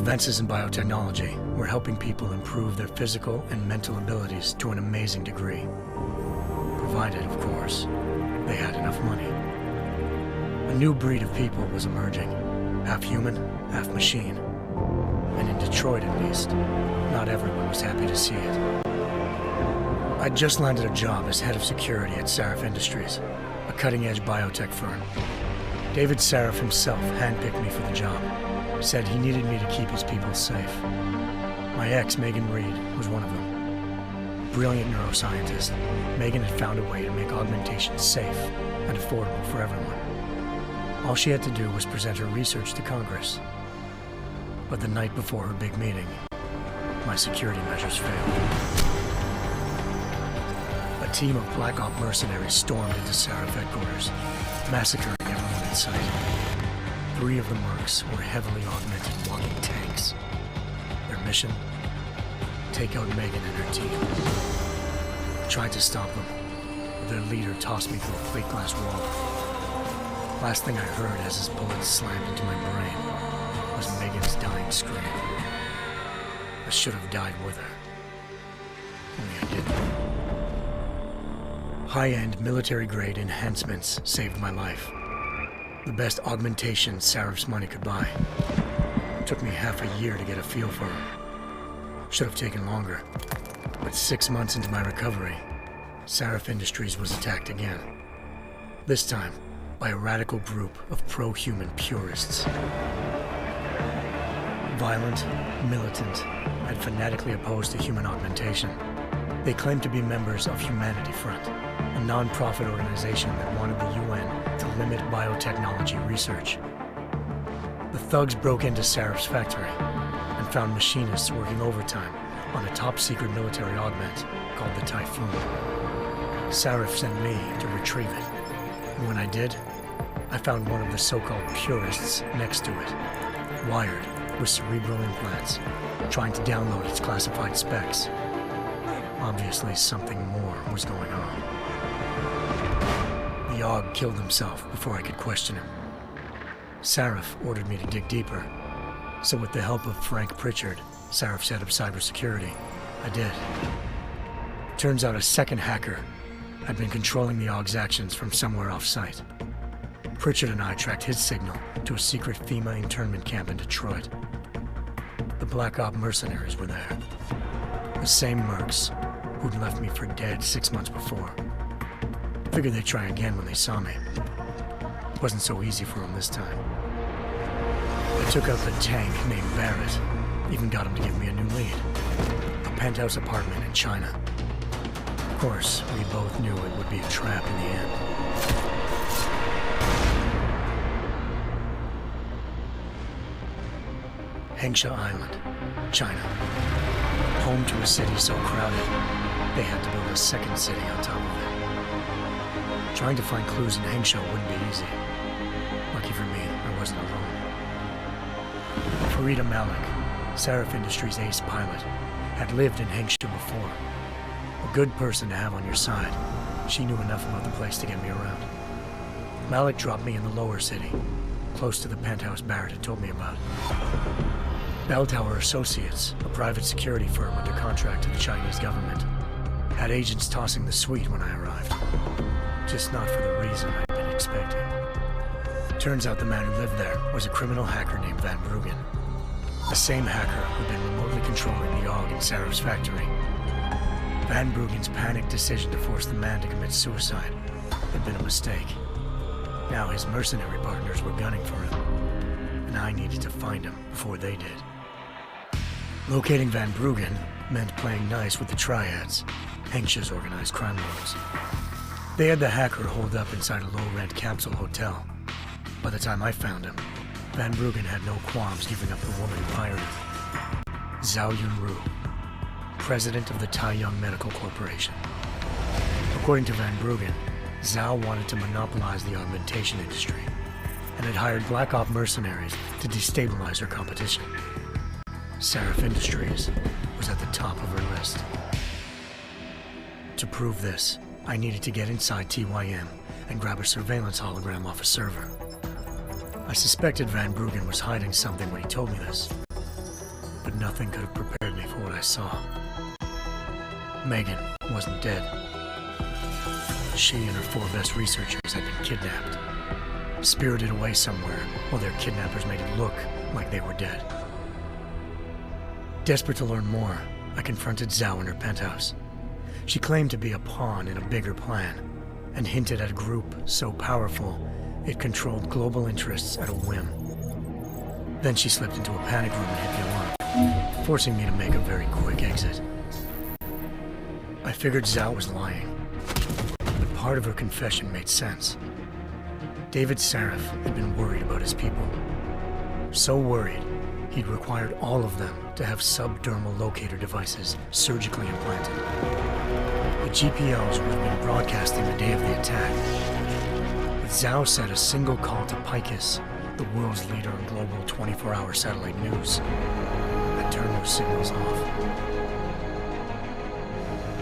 Advances in biotechnology were helping people improve their physical and mental abilities to an amazing degree. Provided, of course, they had enough money. A new breed of people was emerging, half human, half machine. And in Detroit, at least, not everyone was happy to see it. I'd just landed a job as head of security at Sarif Industries, a cutting-edge biotech firm. David Sarif himself handpicked me for the job, said he needed me to keep his people safe. My ex, Megan Reed, was one of them. Brilliant neuroscientist, Megan had found a way to make augmentation safe and affordable for everyone. All she had to do was present her research to Congress. But the night before her big meeting, my security measures failed. A team of Black Op mercenaries stormed into Sarif headquarters, massacring everyone in sight. 3 of the mercs were heavily augmented walking tanks. Their mission? Take out Megan and her team. I tried to stop them, but their leader tossed me through a plate glass wall. Last thing I heard as his bullets slammed into my brain was Megan's dying scream. I should have died with her. Only I didn't. High-end military-grade enhancements saved my life. The best augmentation Sarif's money could buy. It took me half a year to get a feel for her. Should have taken longer. But 6 months into my recovery, Sarif Industries was attacked again. This time, by a radical group of pro-human purists. Violent, militant, and fanatically opposed to human augmentation. They claimed to be members of Humanity Front, a non-profit organization that wanted the UN to limit biotechnology research. The thugs broke into Sarif's factory and found machinists working overtime on a top-secret military augment called the Typhoon. Sarif sent me to retrieve it, and when I did, I found one of the so-called purists next to it, wired with cerebral implants, trying to download its classified specs. Obviously, something more was going on. The Aug killed himself before I could question him. Sarif ordered me to dig deeper, so with the help of Frank Pritchard, Sarif's head of cybersecurity, I did. Turns out a second hacker had been controlling the Aug's actions from somewhere off-site. Pritchard and I tracked his signal to a secret FEMA internment camp in Detroit. The Black Op mercenaries were there. The same mercs who'd left me for dead 6 months before. Figured they'd try again when they saw me. It wasn't so easy for them this time. I took out the tank named Barrett, even got him to give me a new lead. A penthouse apartment in China. Of course, we both knew it would be a trap in the end. Hengsha Island, China. Home to a city so crowded, they had to build a second city on top of it. Trying to find clues in Hengsha wouldn't be easy. Lucky for me, I wasn't alone. Farida Malik, Sarif Industries' ace pilot, had lived in Hengsha before. A good person to have on your side. She knew enough about the place to get me around. Malik dropped me in the lower city, close to the penthouse Barrett had told me about. Bell Tower Associates, a private security firm under contract to the Chinese government, had agents tossing the suite when I arrived. Just not for the reason I'd been expecting. Turns out the man who lived there was a criminal hacker named Van Bruggen. The same hacker who'd been remotely controlling the Aug in Sarif's factory. Van Bruggen's panicked decision to force the man to commit suicide had been a mistake. Now his mercenary partners were gunning for him, and I needed to find him before they did. Locating Van Bruggen meant playing nice with the Triads, Hengsha's organized crime lords. They had the hacker holed up inside a low-rent capsule hotel. By the time I found him, Van Bruggen had no qualms giving up the woman who hired him. Zhao Yunru, president of the Taiyang Medical Corporation. According to Van Bruggen, Zhao wanted to monopolize the augmentation industry and had hired Black Op mercenaries to destabilize her competition. Sarif Industries was at the top of her list. To prove this, I needed to get inside TYM and grab a surveillance hologram off a server. I suspected Van Bruggen was hiding something when he told me this. Nothing could have prepared me for what I saw. Megan wasn't dead. She and her 4 best researchers had been kidnapped, spirited away somewhere while their kidnappers made it look like they were dead. Desperate to learn more, I confronted Zhao in her penthouse. She claimed to be a pawn in a bigger plan, and hinted at a group so powerful it controlled global interests at a whim. Then she slipped into a panic room and hit the alarm, forcing me to make a very quick exit. I figured Zhao was lying, but part of her confession made sense. David Sarif had been worried about his people. So worried, he'd required all of them to have subdermal locator devices surgically implanted. The GPLs would have been broadcasting the day of the attack. But Zhao said a single call to Picus, the world's leader in global 24-hour satellite news, had turned those signals off.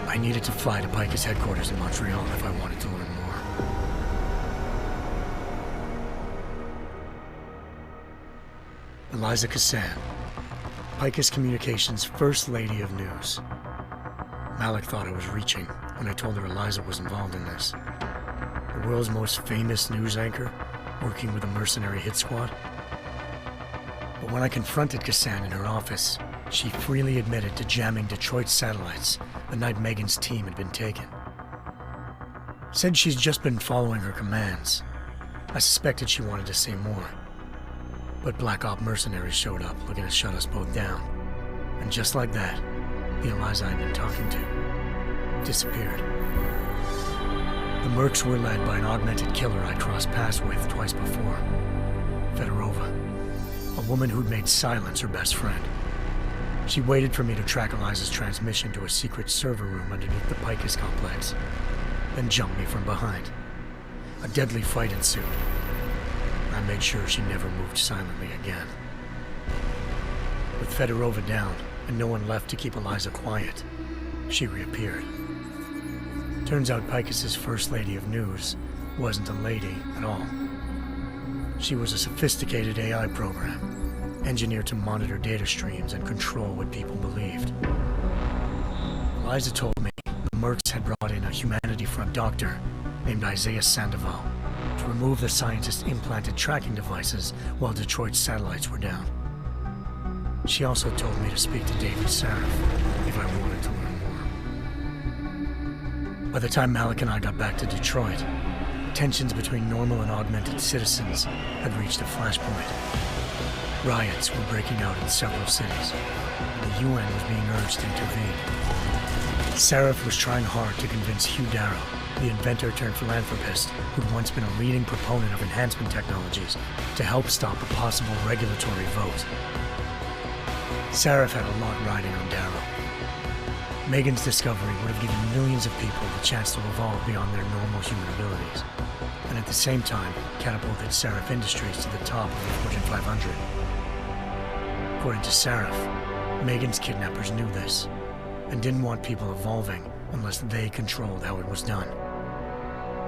I needed to fly to Picus headquarters in Montreal if I wanted to learn more. Eliza Cassan, Picus Communications' First Lady of News. Malik thought I was reaching when I told her Eliza was involved in this. The world's most famous news anchor, working with a mercenary hit squad. But when I confronted Cassan in her office, she freely admitted to jamming Detroit's satellites the night Megan's team had been taken. Said she's just been following her commands. I suspected she wanted to say more. But Black Op mercenaries showed up looking to shut us both down. And just like that, the Eliza I'd been talking to disappeared. The mercs were led by an augmented killer I crossed paths with twice before. Fedorova, a woman who'd made silence her best friend. She waited for me to track Eliza's transmission to a secret server room underneath the Picus complex, then jumped me from behind. A deadly fight ensued. I made sure she never moved silently again. With Fedorova down and no one left to keep Eliza quiet, she reappeared. Turns out Picus's First Lady of News wasn't a lady at all. She was a sophisticated AI program, engineered to monitor data streams and control what people believed. Eliza told me the mercs had brought in a Humanity Front doctor named Isaiah Sandoval to remove the scientist's implanted tracking devices while Detroit's satellites were down. She also told me to speak to David Sarif if I wanted to learn more. By the time Malik and I got back to Detroit, tensions between normal and augmented citizens had reached a flashpoint. Riots were breaking out in several cities, and the UN was being urged to intervene. Sarif was trying hard to convince Hugh Darrow, the inventor-turned-philanthropist who'd once been a leading proponent of enhancement technologies, to help stop a possible regulatory vote. Sarif had a lot riding on Darrow. Megan's discovery would have given millions of people the chance to evolve beyond their normal human abilities, and at the same time catapulted Sarif Industries to the top of the Fortune 500. According to Sarif, Megan's kidnappers knew this, and didn't want people evolving unless they controlled how it was done.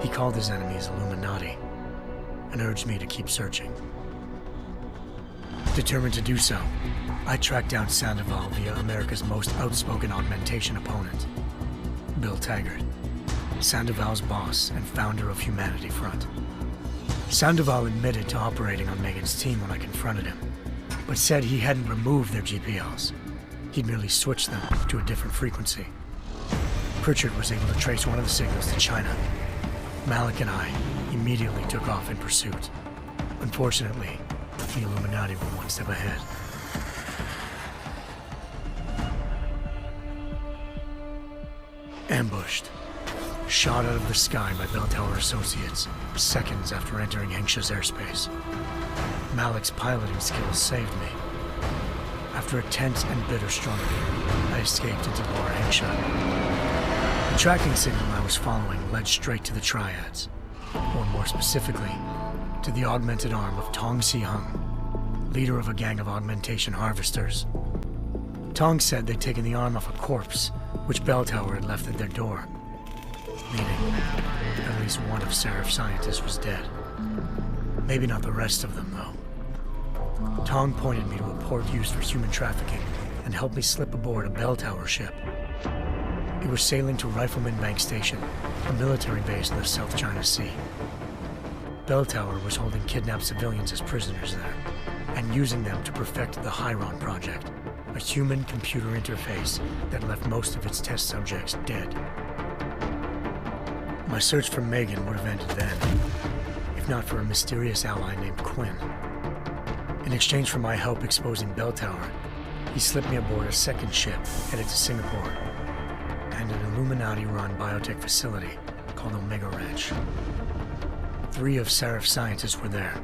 He called his enemies Illuminati, and urged me to keep searching. Determined to do so, I tracked down Sandoval via America's most outspoken augmentation opponent, Bill Taggart, Sandoval's boss and founder of Humanity Front. Sandoval admitted to operating on Megan's team when I confronted him, but said he hadn't removed their GPLs. He'd merely switched them to a different frequency. Pritchard was able to trace one of the signals to China. Malik and I immediately took off in pursuit. Unfortunately, the Illuminati were one step ahead. Ambushed. Shot out of the sky by Bell Tower Associates, seconds after entering Hengsha's airspace. Malik's piloting skills saved me. After a tense and bitter struggle, I escaped into Lower Hengsha. The tracking signal I was following led straight to the Triads, or more specifically, to the augmented arm of Tong Si-hung, leader of a gang of augmentation harvesters. Tong said they'd taken the arm off a corpse, which Bell Tower had left at their door, meaning at least one of Sarif's scientists was dead. Maybe not the rest of them, though. Tong pointed me to a port used for human trafficking and helped me slip aboard a bell tower ship. It was sailing to Rifleman Bank Station, a military base in the South China Sea. Bell Tower was holding kidnapped civilians as prisoners there, and using them to perfect the Chiron Project, a human-computer interface that left most of its test subjects dead. My search for Megan would have ended then, if not for a mysterious ally named Quinn. In exchange for my help exposing Bell Tower, he slipped me aboard a second ship headed to Singapore and an Illuminati-run biotech facility called Omega Ranch. 3 of Serif's scientists were there,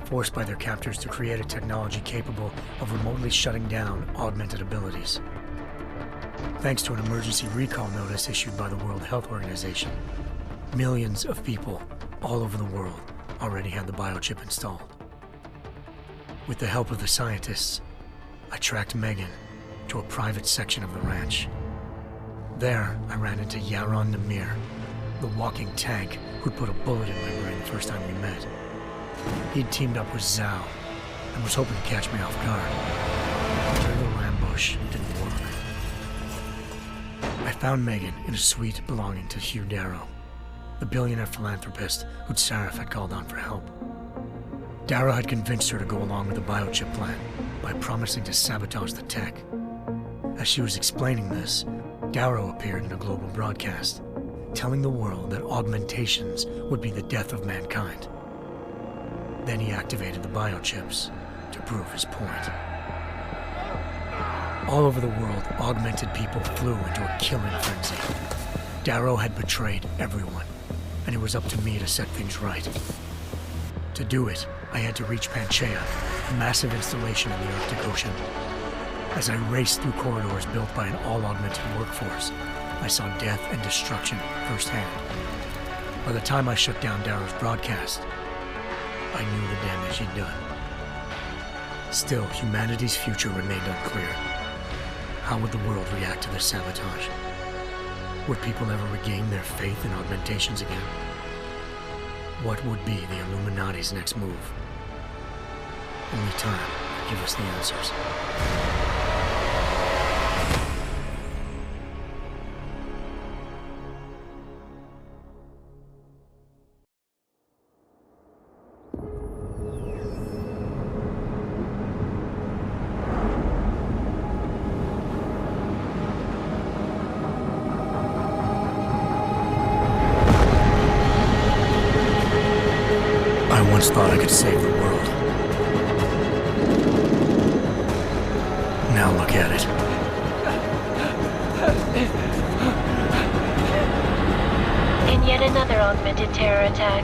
forced by their captors to create a technology capable of remotely shutting down augmented abilities. Thanks to an emergency recall notice issued by the World Health Organization, millions of people all over the world already had the biochip installed. With the help of the scientists, I tracked Megan to a private section of the ranch. There, I ran into Yaron Namir, the walking tank who'd put a bullet in my brain the first time we met. He'd teamed up with Zhao and was hoping to catch me off guard. Their little ambush didn't work. I found Megan in a suite belonging to Hugh Darrow, the billionaire philanthropist who'd Sarif had called on for help. Darrow had convinced her to go along with the biochip plan by promising to sabotage the tech. As she was explaining this, Darrow appeared in a global broadcast, telling the world that augmentations would be the death of mankind. Then he activated the biochips to prove his point. All over the world, augmented people flew into a killing frenzy. Darrow had betrayed everyone, and it was up to me to set things right. To do it, I had to reach Panchaea, a massive installation in the Arctic Ocean. As I raced through corridors built by an all-augmented workforce, I saw death and destruction firsthand. By the time I shut down Darrow's broadcast, I knew the damage he'd done. Still, humanity's future remained unclear. How would the world react to this sabotage? Would people ever regain their faith in augmentations again? What would be the Illuminati's next move? Only time will give us the answers. I once thought I could save the world. Now look at it. In yet another augmented terror attack,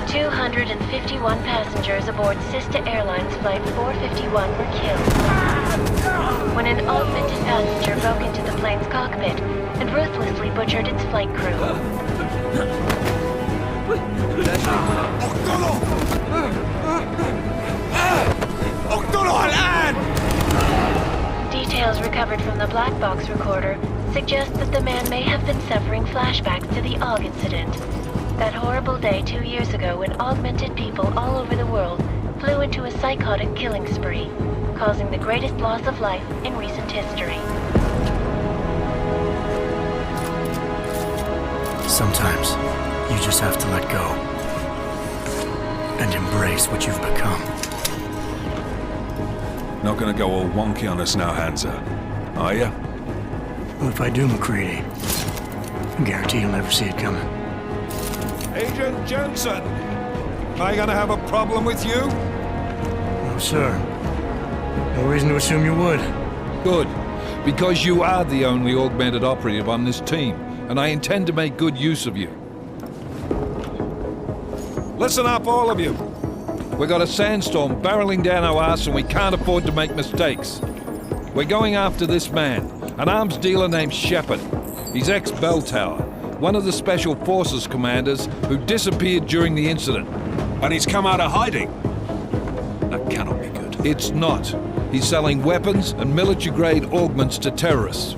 251 passengers aboard Sister Airlines Flight 451 were killed when an augmented passenger broke into the plane's cockpit and ruthlessly butchered its flight crew. Details recovered from the black box recorder suggest that the man may have been suffering flashbacks to the AUG incident. That horrible day 2 years ago when augmented people all over the world flew into a psychotic killing spree, causing the greatest loss of life in recent history. Sometimes, you just have to let go and embrace what you've become. Not gonna go all wonky on us now, Hansa, are ya? Well, if I do, McCready, I guarantee you'll never see it coming. Agent Jensen, am I gonna have a problem with you? No, sir. No reason to assume you would. Good, because you are the only augmented operative on this team, and I intend to make good use of you. Listen up, all of you. We got a sandstorm barreling down our arse and we can't afford to make mistakes. We're going after this man, an arms dealer named Shepard. He's ex-Bell Tower, one of the Special Forces commanders who disappeared during the incident. And he's come out of hiding? That cannot be good. It's not. He's selling weapons and military-grade augments to terrorists.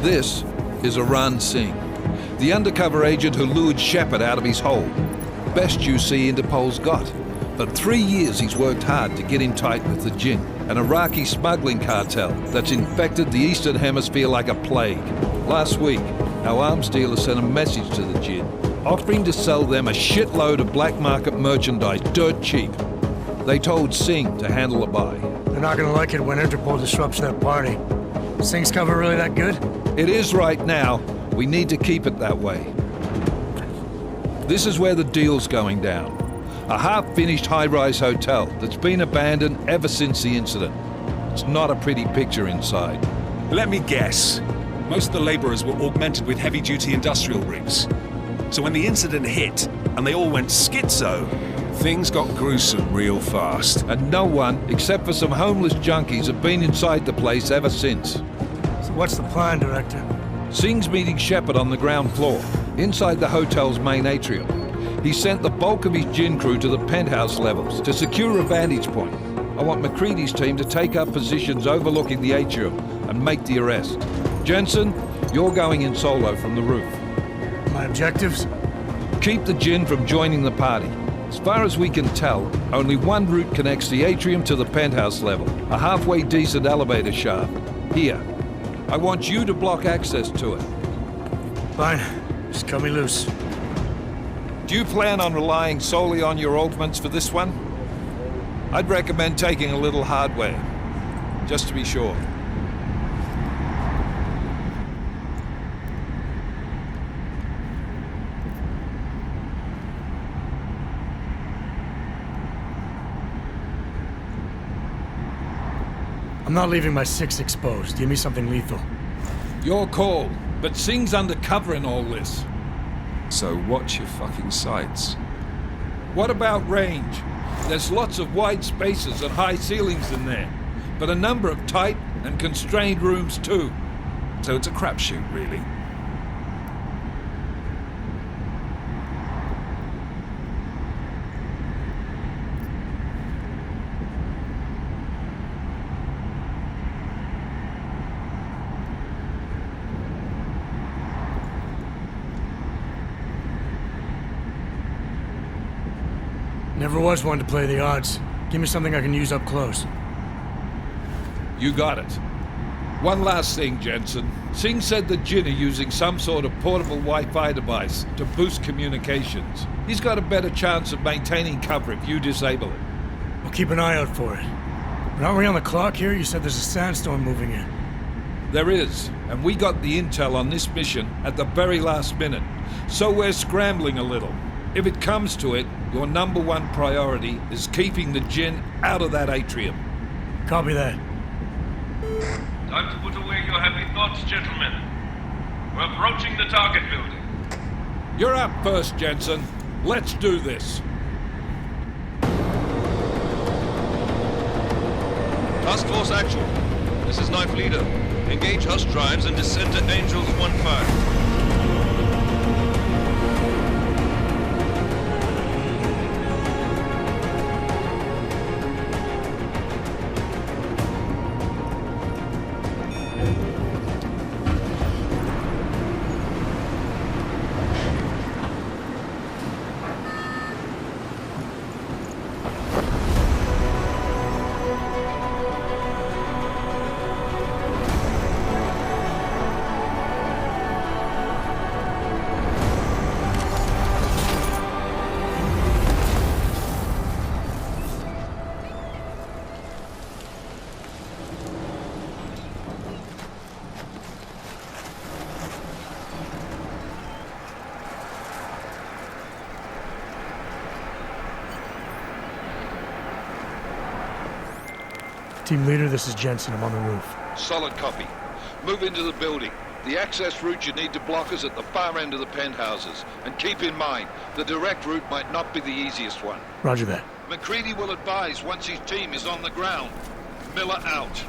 This is Aran Singh, the undercover agent who lured Shepard out of his hole. Best you see Interpol's got. For 3 years he's worked hard to get him tight with the Jinn. an Iraqi smuggling cartel that's infected the Eastern Hemisphere like a plague. Last week, our arms dealer sent a message to the Jinn, offering to sell them a shitload of black market merchandise dirt cheap. They told Singh to handle the buy. They're not gonna like it when Interpol disrupts their party. Singh's cover really that good? It is right now. We need to keep it that way. This is where the deal's going down. A half-finished high-rise hotel that's been abandoned ever since the incident. It's not a pretty picture inside. Let me guess. Most of the laborers were augmented with heavy-duty industrial rigs. So when the incident hit, and they all went schizo, things got gruesome real fast. And no one, except for some homeless junkies, have been inside the place ever since. So what's the plan, Director? Singh's meeting Shepard on the ground floor, inside the hotel's main atrium. He sent the bulk of his Jinn crew to the penthouse levels to secure a vantage point. I want McCready's team to take up positions overlooking the atrium and make the arrest. Jensen, you're going in solo from the roof. My objectives? Keep the Jinn from joining the party. As far as we can tell, only one route connects the atrium to the penthouse level, a halfway decent elevator shaft. Here. I want you to block access to it. Fine. Just cut me loose. Do you plan on relying solely on your augments for this one? I'd recommend taking a little hardware, just to be sure. I'm not leaving my 6 exposed. Give me something lethal. Your call, but Singh's undercover in all this. So watch your fucking sights. What about range? There's lots of wide spaces and high ceilings in there, but a number of tight and constrained rooms too. So it's a crapshoot, really. Never was one to play the odds. Give me something I can use up close. You got it. One last thing, Jensen. Singh said the Jinn are using some sort of portable Wi-Fi device to boost communications. He's got a better chance of maintaining cover if you disable it. I'll keep an eye out for it. But aren't we on the clock here? You said there's a sandstorm moving in. There is, and we got the intel on this mission at the very last minute. So we're scrambling a little. If it comes to it, your number one priority is keeping the Jinn out of that atrium. Copy that. Time to put away your heavy thoughts, gentlemen. We're approaching the target building. You're up first, Jensen. Let's do this. Task Force Actual. This is Knife Leader. Engage Hush drives and descend to Angels 1-5. Team leader, this is Jensen. I'm on the roof. Solid copy. Move into the building. The access route you need to block is at the far end of the penthouses. And keep in mind, the direct route might not be the easiest one. Roger that. McCready will advise once his team is on the ground. Miller out.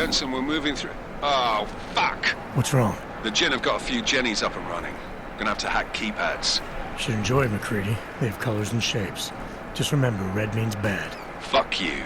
Jensen, we're moving through... Oh, fuck! What's wrong? The Jinn have got a few Jennies up and running. Gonna have to hack keypads. Should enjoy McCready. They have colors and shapes. Just remember, red means bad. Fuck you.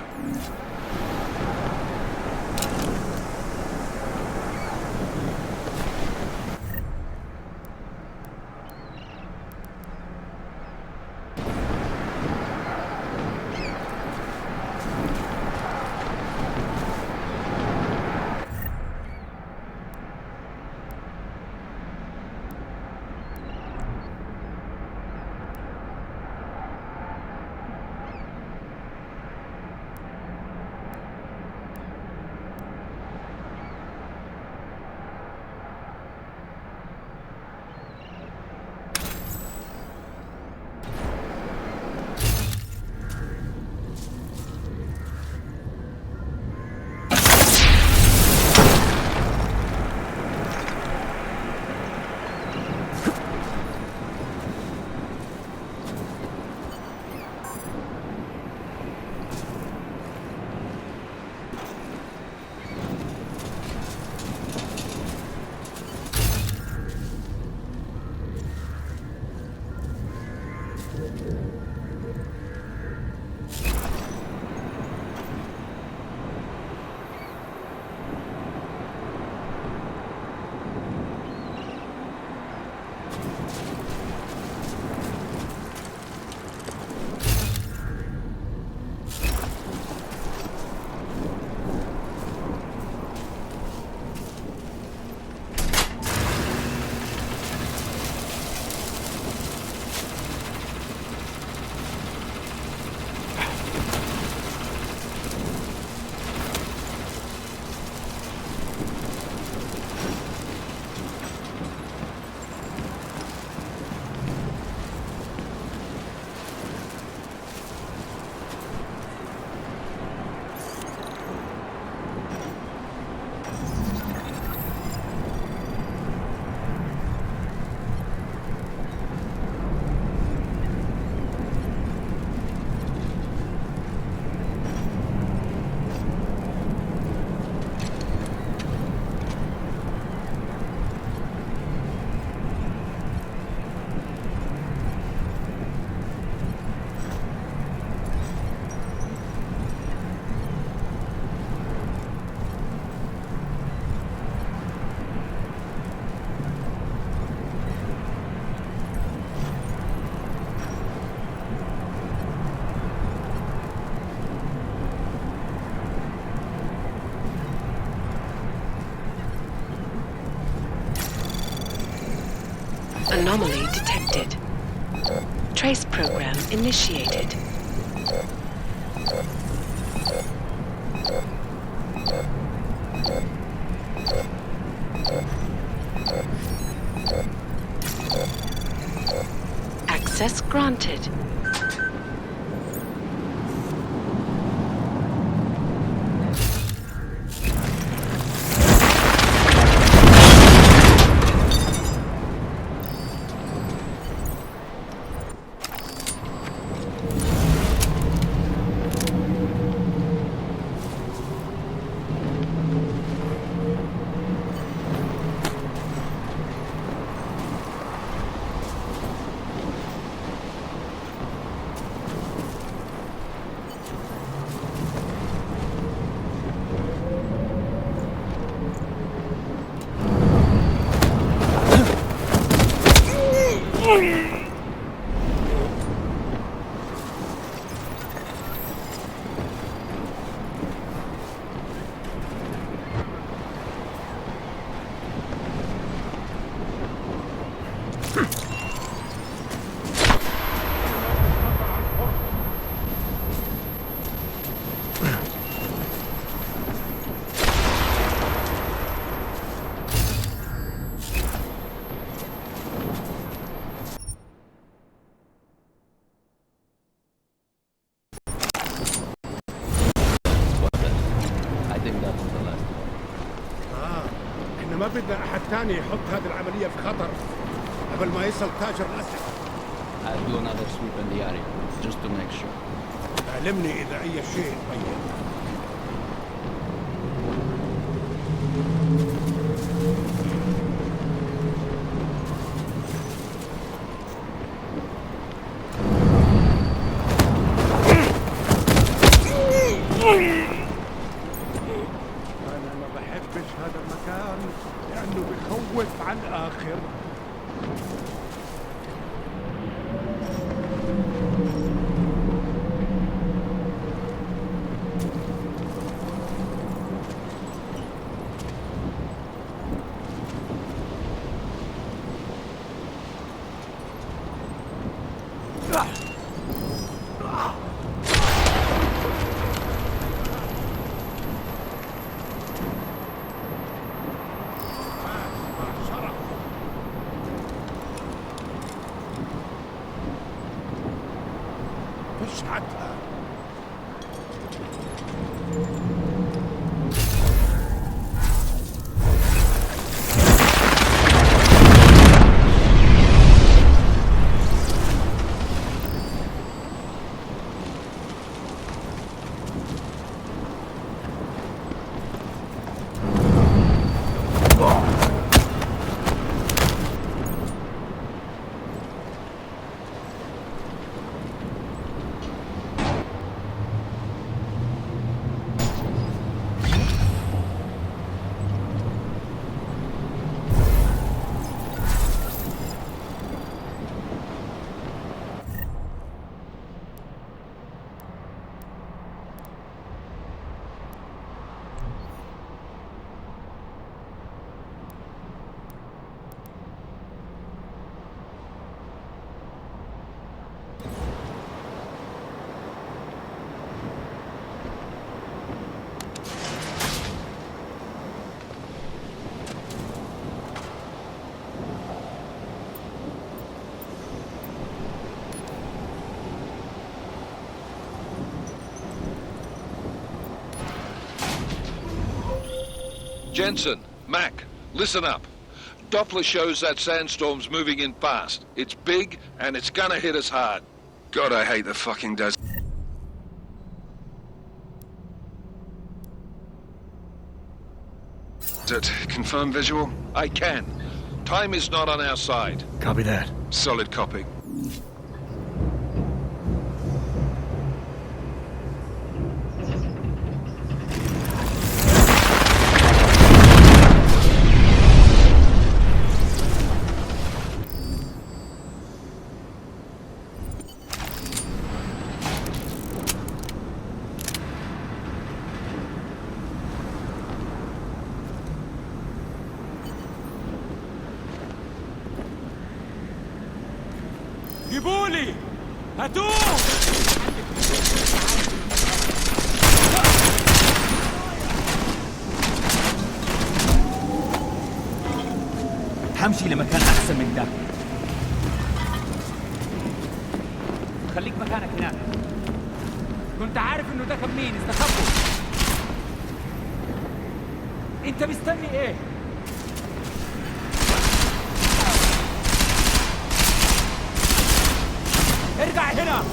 Anomaly detected. Trace program initiated. Access granted. ما بدنا أحد تاني يحط هذه العملية في خطر قبل ما يصل تاجر الأسلحة. I'll do another sweep in the area, just to make sure. علمني إذا أي شيء تبين. أنا ما بحبش هذا المكان لأنه بخوف على الآخر. اشعتها. Jensen, Mac, listen up. Doppler shows that sandstorm's moving in fast. It's big, and it's gonna hit us hard. God, I hate the fucking desert. Confirm visual? I can. Time is not on our side. Copy that. Solid copy. جيبولي هاتوه. حمشي لمكان احسن من ده. خليك مكانك هناك. كنت عارف انه ده كان مين. استخبوا. انت مستني ايه؟ ارجع هنا.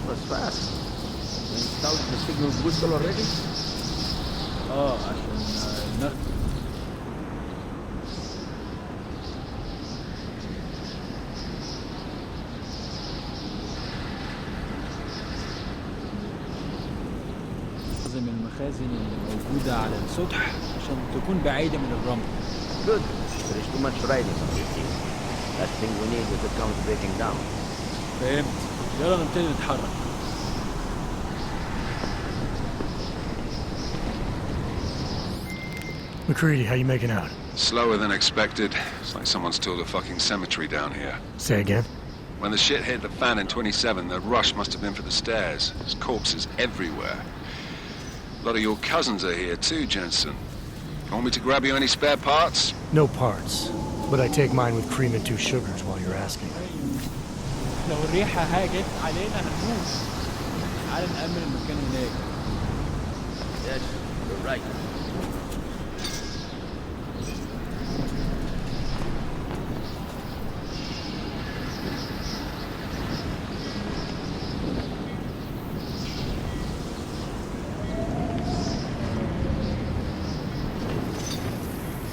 was fast. We installed the signal booster already? عشان النقل. لازم المخازن اللي موجودة على السطح عشان تكون بعيدة من الرمل. Good. There is too much riding on this thing. Last thing we need is it comes breaking down. فهمت. يلا نبتدي نتحرك. McCready, how you making out? Slower than expected. It's like someone's tilled a fucking cemetery down here. Say again? When the shit hit the fan in 27, the rush must have been for the stairs. There's corpses everywhere. A lot of your cousins are here too, Jensen. You want me to grab you any spare parts? No parts. But I take mine with cream and 2 sugars while you're asking. لو الريحة هاجت علينا هنموت. تعال نأمن المكان هناك. Yes, you're right.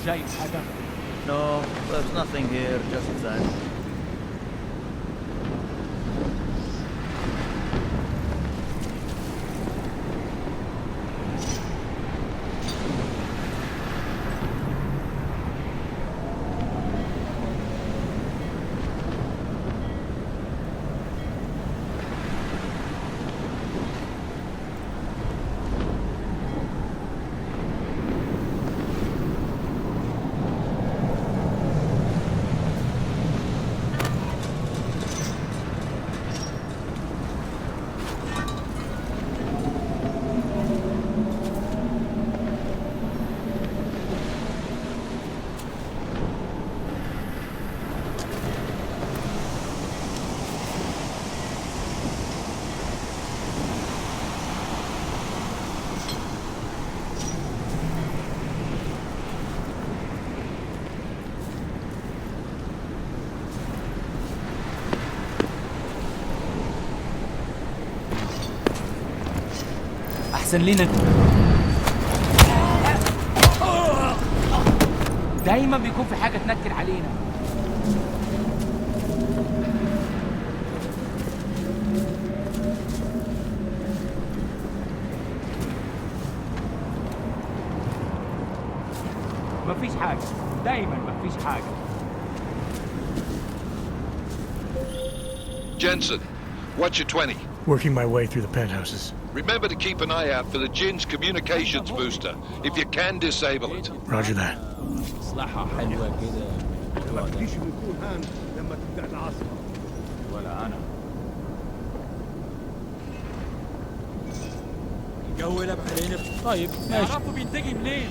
شايف حاجة؟ No, there's nothing here, just that. أحسن لينا دايما بيكون في حاجة تنكد علينا. مفيش حاجة، دايما مفيش حاجة. Jensen, watch your 20. Working my way through the penthouses. Remember to keep an eye out for the Jinn's communications booster, if you can disable it. Roger that. مصلحة حلوة كده. ما بديش نكون هان لما تبدأ العاصفة. ولا أنا. الجو قلب علينا. طيب ماشي. يعرفوا بينتجي منين.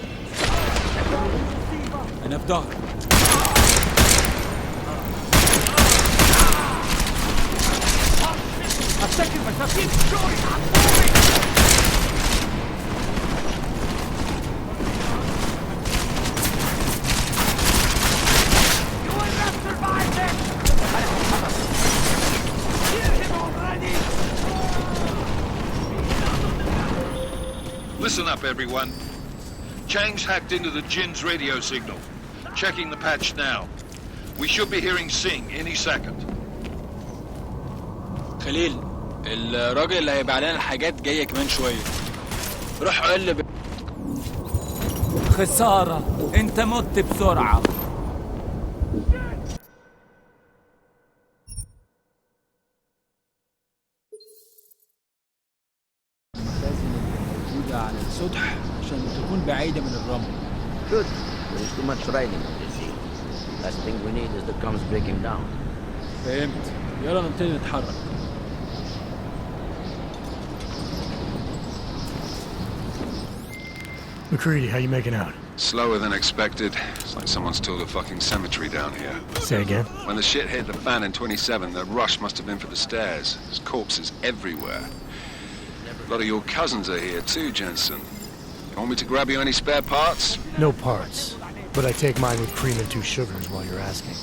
أنا في ظهرك. افتكر مسافين الشوري. Listen up, everyone. Chang's hacked into the Jinn's radio signal. Checking the patch now. We should be hearing Sing any second. خليل، الراجل اللي هيبيع لنا الحاجات جاية كمان شوية. روح قلب. خسارة، انت مت بسرعة. المخازن اللي موجودة على السطح عشان تكون بعيدة من الرمل. Good. There is too much riding on this thing. Last thing we need is the comes breaking down. فهمت. يلا نبتدي نتحرك. McCready, how you making out? Slower than expected. It's like someone's tilled a fucking cemetery down here. Say again? When the shit hit the fan in 27, the rush must have been for the stairs. There's corpses everywhere. A lot of your cousins are here too, Jensen. You want me to grab you any spare parts? No parts. But I take mine with cream and 2 sugars while you're asking.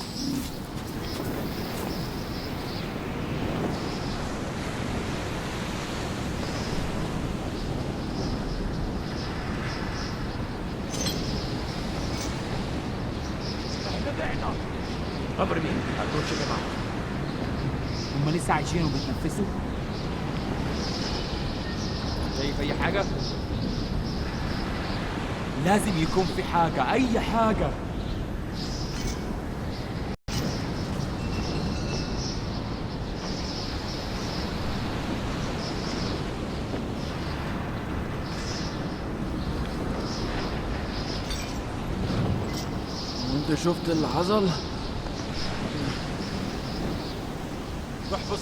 هم لسه عايشين وبيتنفسوا؟ شايف أي حاجة؟ لازم يكون في حاجة، أي حاجة. وانت شفت اللي حصل؟ روح بص.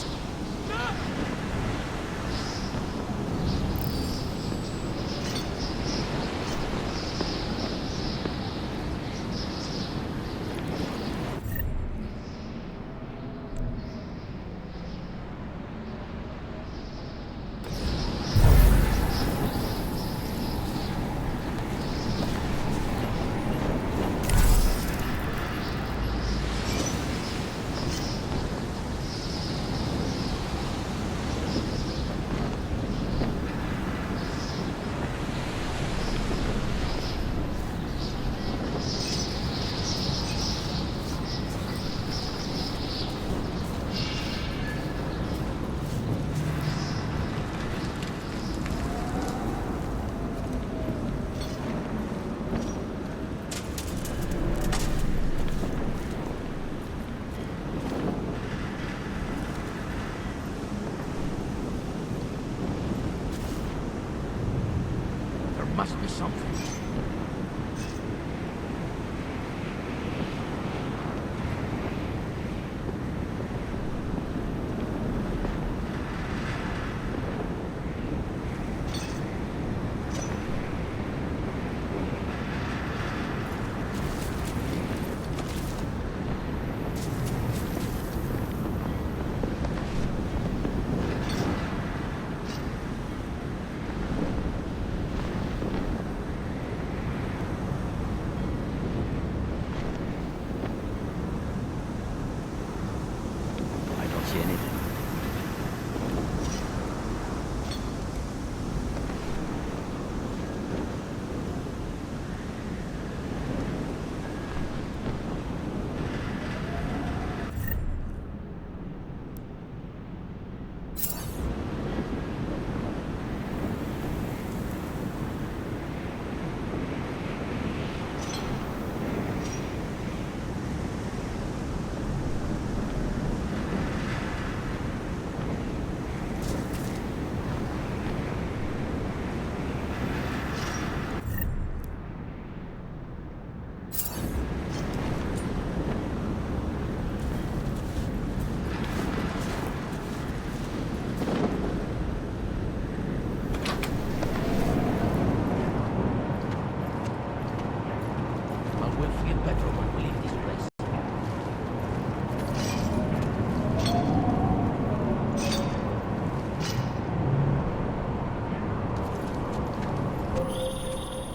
Must be something. See anything?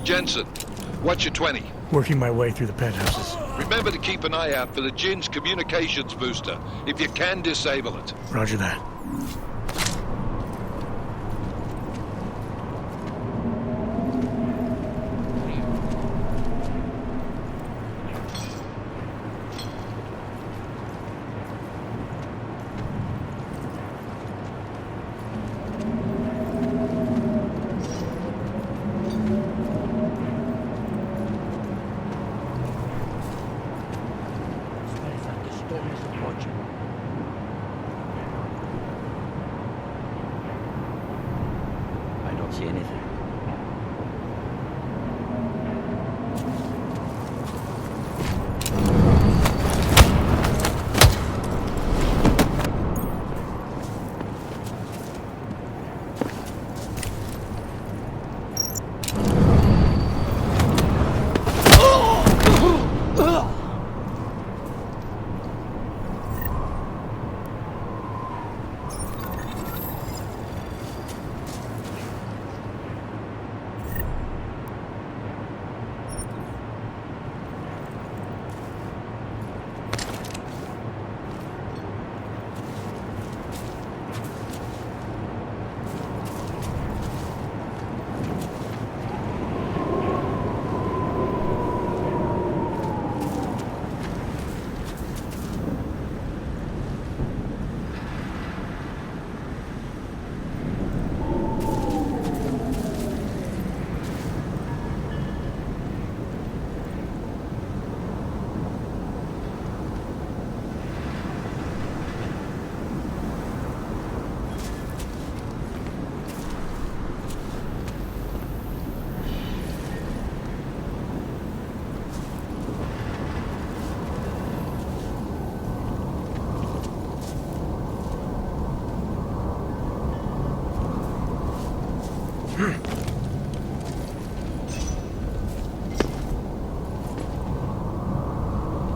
Jensen, what's your 20? Working my way through the penthouses. Remember to keep an eye out for the Jin's communications booster. If you can, disable it. Roger that. I don't see anything.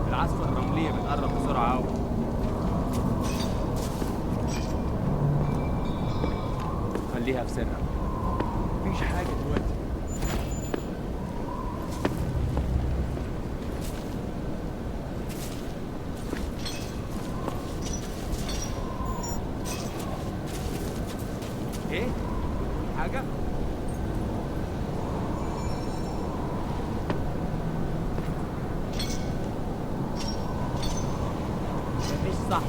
العاصفة الرملية بتقرب بسرعة أوي. خليها في سرها. مفيش حاجة دلوقتي. ايه؟ حاجة؟ مش صح.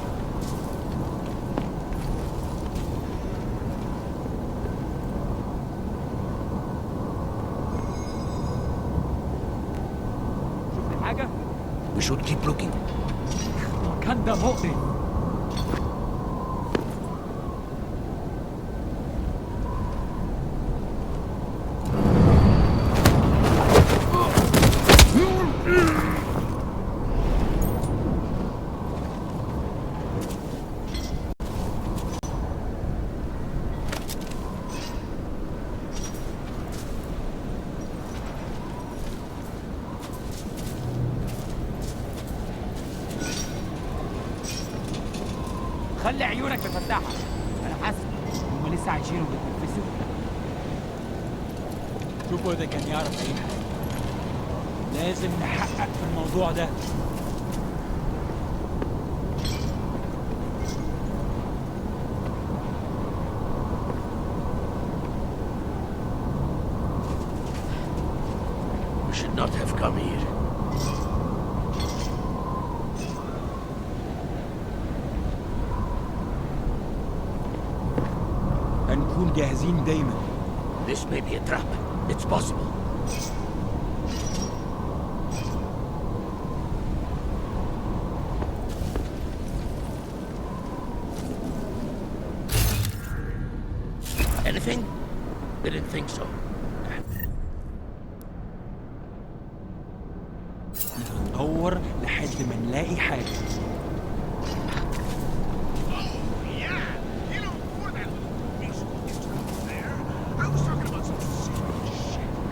شفت حاجة؟ We should keep looking. المكان ده مقرف. خلي عيونك مفتحة. أنا حاسس هم لسه عايشين وبيتنفسوا. شوفوا إذا كان يعرف أي حاجة. لازم نحقق في الموضوع ده. We should not have come here. هنكون جاهزين دايما. This may be a trap. It's possible. Anything? Didn't think so. ندور لحد ما نلاقي حاجة.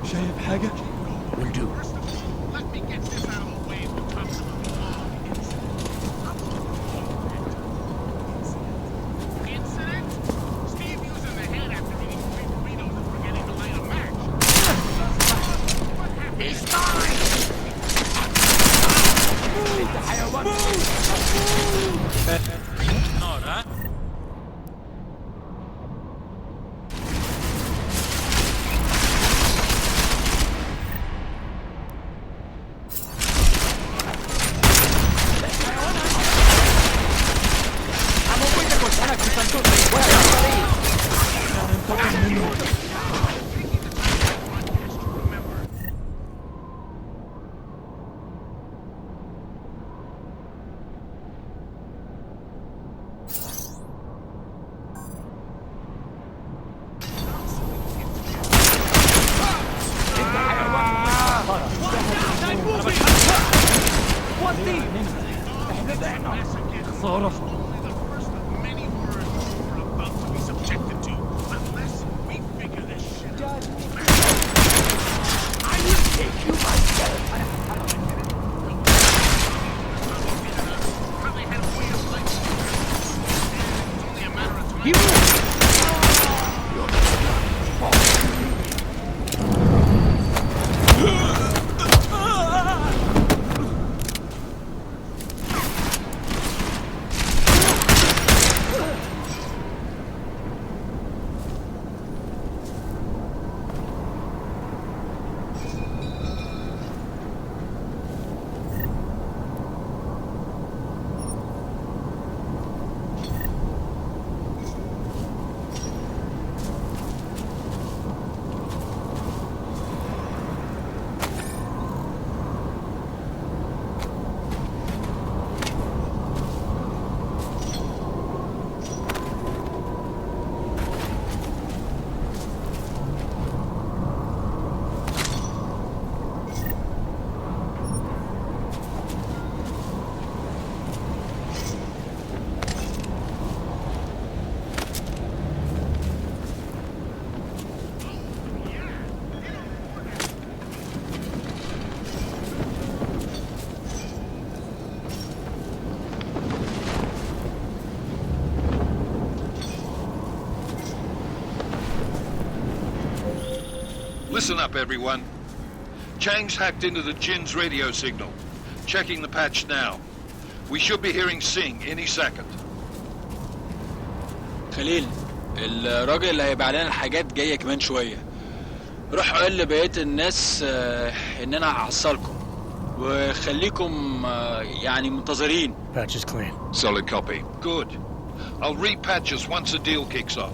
شايف حاجة؟ Will do. نار ها؟ خسارة. Listen up, everyone. Chang's hacked into the Jin's radio signal. Checking the patch now. We should be hearing Sing any second. خليل، الراجل اللي هيبيع لنا الحاجات جايه كمان شويه. روح قول لبقيه الناس ان انا هحصلكم وخليكم يعني منتظرين. Patch is clean. Solid copy. Good. I'll repatch us once the deal kicks off.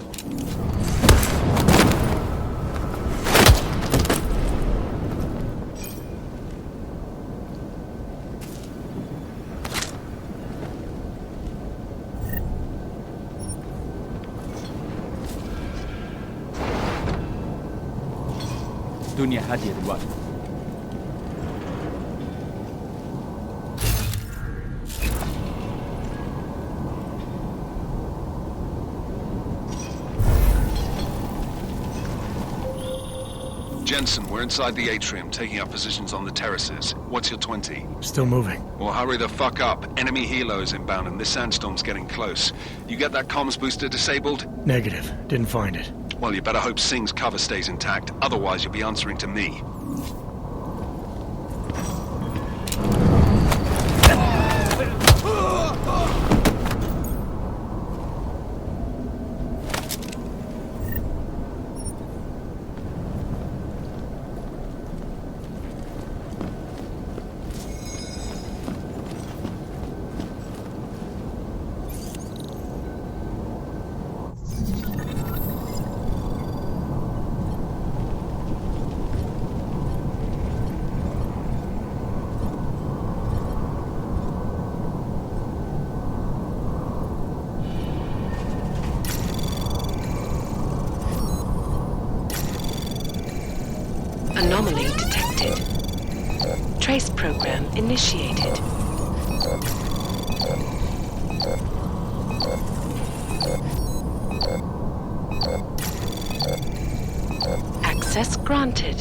الدنيا هادية دلوقتي. Jensen, we're inside the atrium, taking up positions on the terraces. What's your 20? Still moving. Well, hurry the fuck up. Enemy helos inbound and this sandstorm's getting close. You get that comms booster disabled? Negative. Didn't find it. Well, you better hope Sing's cover stays intact. Otherwise, you'll be answering to me. Anomaly detected. Trace program initiated. Access granted.